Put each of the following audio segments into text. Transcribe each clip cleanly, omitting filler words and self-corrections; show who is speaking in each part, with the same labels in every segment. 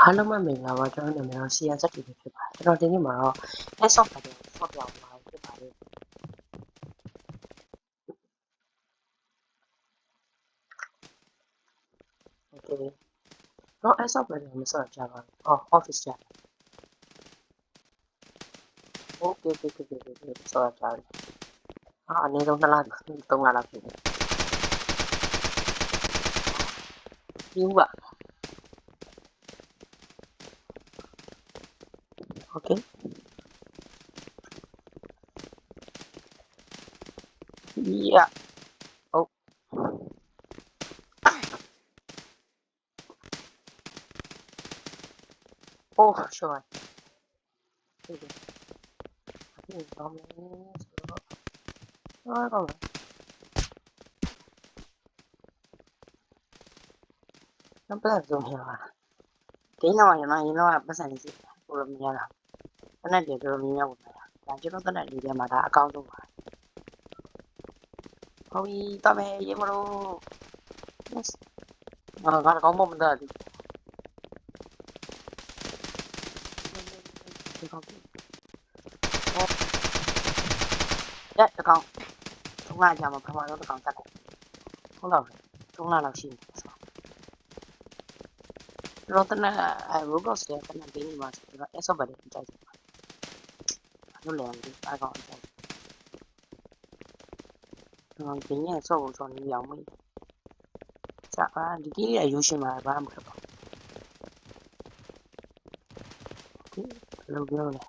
Speaker 1: အားလုံးပဲမင်္ဂလာပါကျွန်တော်နာမည်တော့ CNZ တီဗီဖြစ်ပါတယ်ကျွန်တော်ဒီနေ့မှာတော့ S of ပါတယ်ဆော့ပြောင်းသွားဖြစ်ပါတယ် Okay တော့ S of ပါတယ်မဆော့ကြပါဘူးအော် office ကြ Okay ဆော့ကြတယ်အနည်းဆုံး2လ3လလောက်ဖြစ်တယ်ပြီးပါ Okay yeah oh oh sure ဟုတ်တယ်အဲ့ဒါတော့တော့နံပါတ်ဆုံးရပါဒီနောက်ရရင်တော့ပတ်စံလေးစီကိုလိုမြင်ရတာတနက်တည်းဆိုတော့မြင်ရပါမယ်ဒါကျွန်တော်တနက်လေးထဲမှာဒါအကောင့်ဆုံးပါဟုတ်ပြီတမဲရေမလို့ yes ငါကောင်းမမသားဒီကောင်းရက်တကောင်သုံးလကြာမှာပထမဆုံးတကောင်တက်တယ်ဟုတ်လားသုံးလလောက်ရှိနေတော့တနက်Roblox ရဲ့တနက်ဘေးမှာဆိုတော့ S of ပါတယ်ကြိုက်တယ်လို့လည်းဒီအကောင်ကြိုက်တယ်ဒီညဆော့ဖို့ဆော့နေအောင်မေးစာဒီကြီးရယူရှင်မှာဘာမှမခက်ပါဘူးလို့ပြောလဲ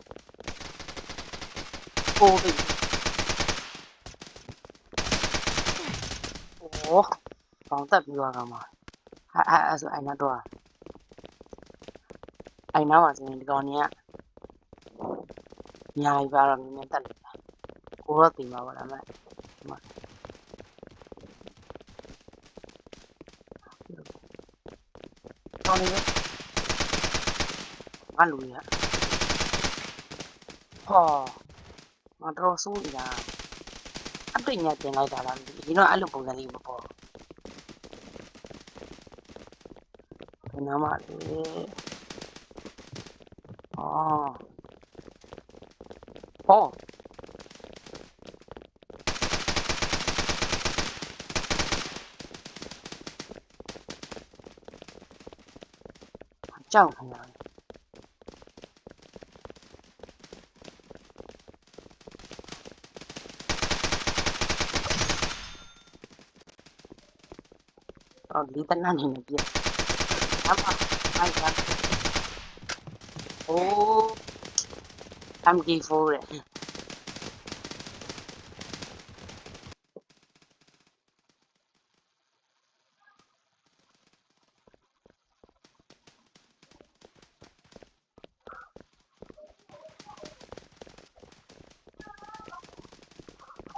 Speaker 1: โอ้ดิโอ้ကောင်းတက်ပြီးသွားကောင်ပါအဲ့ဆိုအိုင်နာတော့အိုင်နာမှာဆိုရင်ဒီကောင်ကြီးကညာကြီးပါတော့နည်းနည်းတက်တယ်ကိုတော့တင်ပါပါလားမကောင်းနေငါလူရဟောငါတော့စိုးနေတာအပညာတင်လိုက်တာလားဒီတော့အဲ့လိုပုံစံလေးမပေါ်ဘယ်နာမှလေအော်ဟောကြောက်ခင်ဗျာအော်ဒီတနန်းနေနေပြအမအိုင်ကအိုး MD4 ရဲ့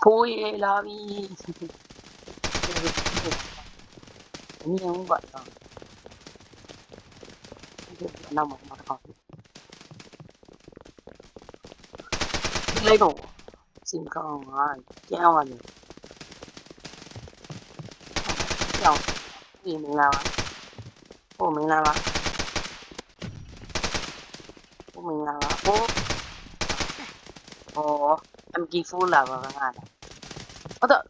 Speaker 1: ဖိုးရလာပြီအမြင်ပါတော့နောက်မှာတော့လိုက်တော့စင်ကောင်းဟာကျန်းသွားတယ်ကြောက်ဒီမလာပါဟိုမလာပါဟိုမလာပါဟိုMD4 လာပါငါဟုတ်တော့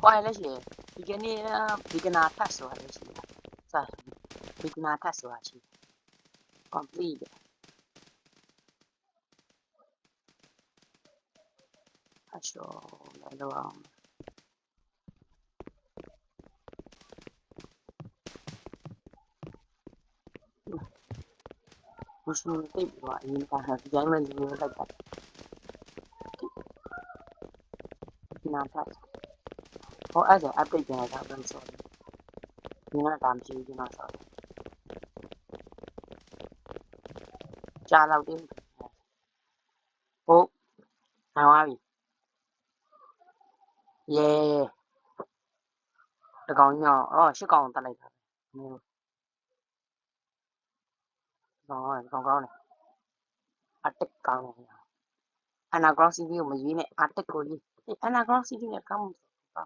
Speaker 1: ဟိုလည်းရှိတယ်ဒီကနေ့ဒီကနာတက်ဆိုတာလည်းရှိတယ်စာဒီကနာတက်ဆိုတာရှိ complete အချောလည်းတော့အောင်မရှိသိပါအရင်ကဟာဒီတိုင်းမှာဒီလိုလိုက်တာဒီနာတက်ဟောအဲ့ဒါ update ပြန်လာတာဆိုတော့ဒီနာတာမရှိဘူးဒီနာဆိုကြာလောက်တယ်ဟုတ်နားပါပြီယေတကောင်ညောင်းအော်ရှစ်ကောင်တက်လိုက်တာကောင်းကောင်းတယ်အတက်ကောင်းတယ်Anaground CD ကိုမရွေးနဲ့အတက်ကိုကြီးAnaground CD နဲ့ကောင်းမှာ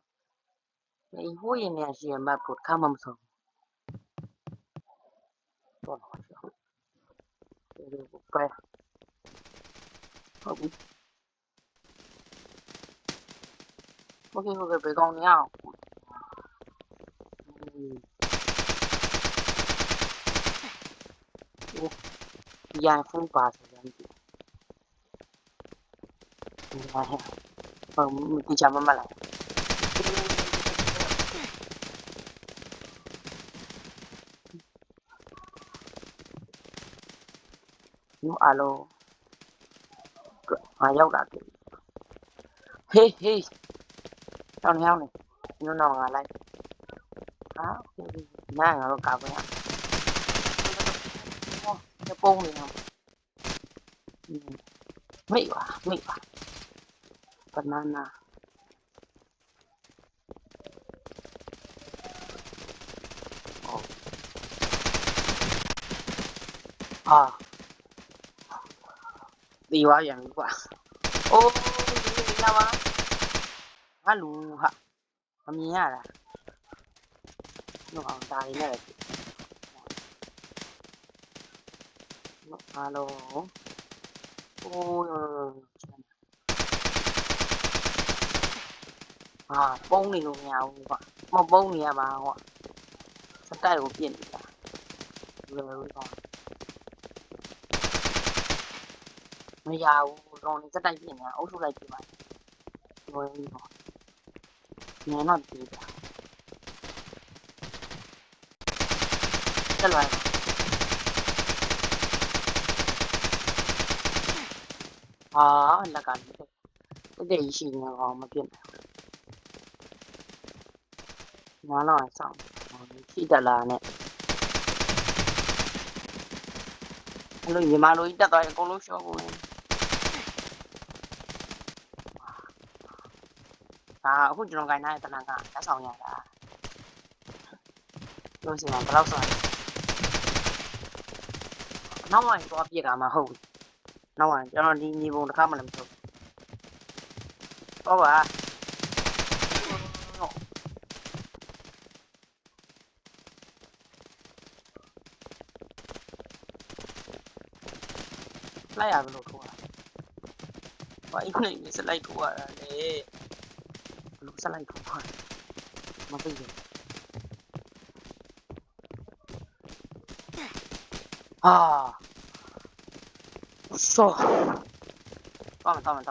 Speaker 1: ဒီဟိုးရင်နဲ့ရှိရမတ်ကိုခါမှမဆုံးတော့ ပဲဟုတ်ပြီโอเคဘယ်ကောင်နေအောင်ရန်ဖူးပါဆိုရင်ဒီဟာဟုတ်ဒီချမမလားနော်အလိုငါရောက်လာပြီဟေးဟေးတောင်းနေအောင်နေနော်ငါလိုက်ဟာနားငါတော့ကာကွယ်ရပုံနေအောင်မိပါbanana đi quá vậy quá ô đi đâu á hả lù hả làm gì hả nó còn ta đi này alo ôi bông này luôn nhau quá mà bông này bà họ sắp tay của tiền rồi còn bây giờ còn sắp tay tiền nhà ấu số này thì vậy rồi nghe nó gì cái loại là cả cái để gì mà tiền nó nói xong khi đã là này lúc gì mà lúc đã tới con lúc show này hút trong cái này tao đang cả đã xong nhà đã rồi xin làm lâu rồi nó ngoài có việc mà hầu nó ngoài cho nó đi nhiều vùng khác mà làm được có bà lấy à luôn thôi vậy này sẽ lấy thua để lúc sẽ lấy thua mà bây giờ so tao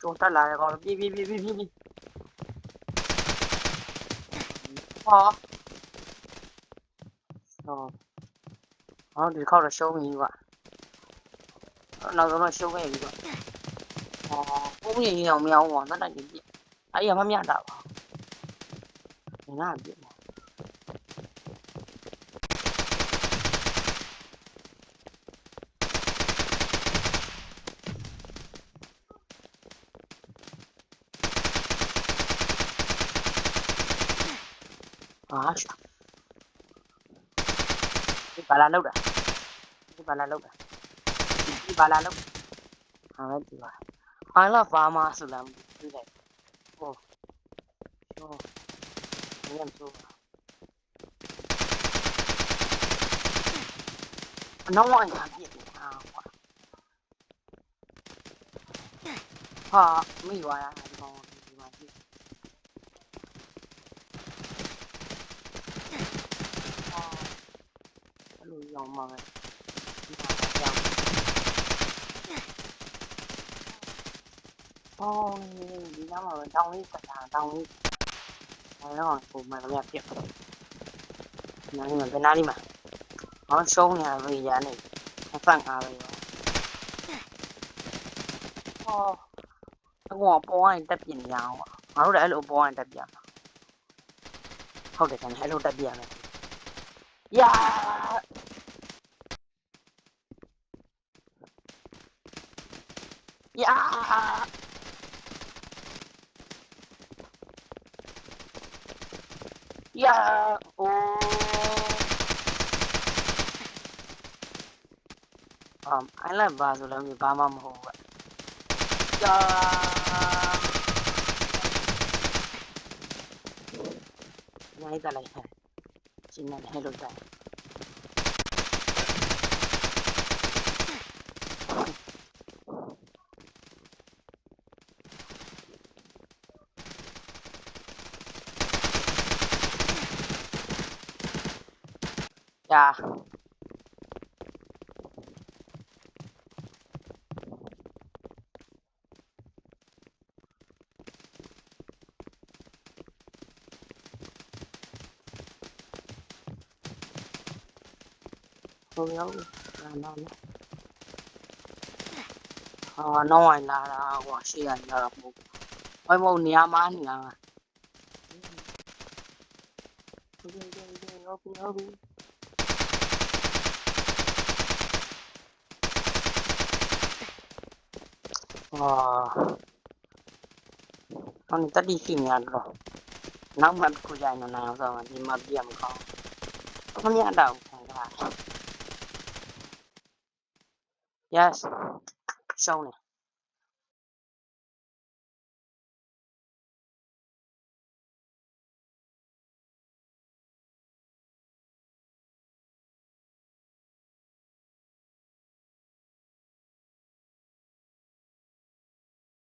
Speaker 1: chúng ta lại còn bi thì không là show mình vậy nào nó show cái gì vậy cũng như nhiều mèo nó là gì ấy giờ mắm nhạt đạo thì nó làm gì bà là lâu rồi bà là lâu gì vậy ai là phá mà sự làm như này em số nó ngoài làm gì mấy gọi là còn gì mà chứ lùi lòng mà đi nó mà trong đi cả trong đi nó còn cùng mà mẹ tiệm nó nhưng mà cái nào đi mà nó sâu nhà vì giá này nó phẳng rồi nó ngõ bó anh tập nhìn nhau nó để lộ bó anh tập giảm không để thành hai lô tập giảm này I like ဘာဆိုလည်းဘာမှမဟုတ်ဘူးကြာနိုင်တယ်လိုက်ရှင်းနေဟဲ့လို့တယ်ကြာ không nhớ là nó nó ngoài là quả xiên là một ôi màu nia má nè con ta đi tìm nhà rồi nó mặt của dài nó nào rồi thì mà điểm không nhớ đâu yes show này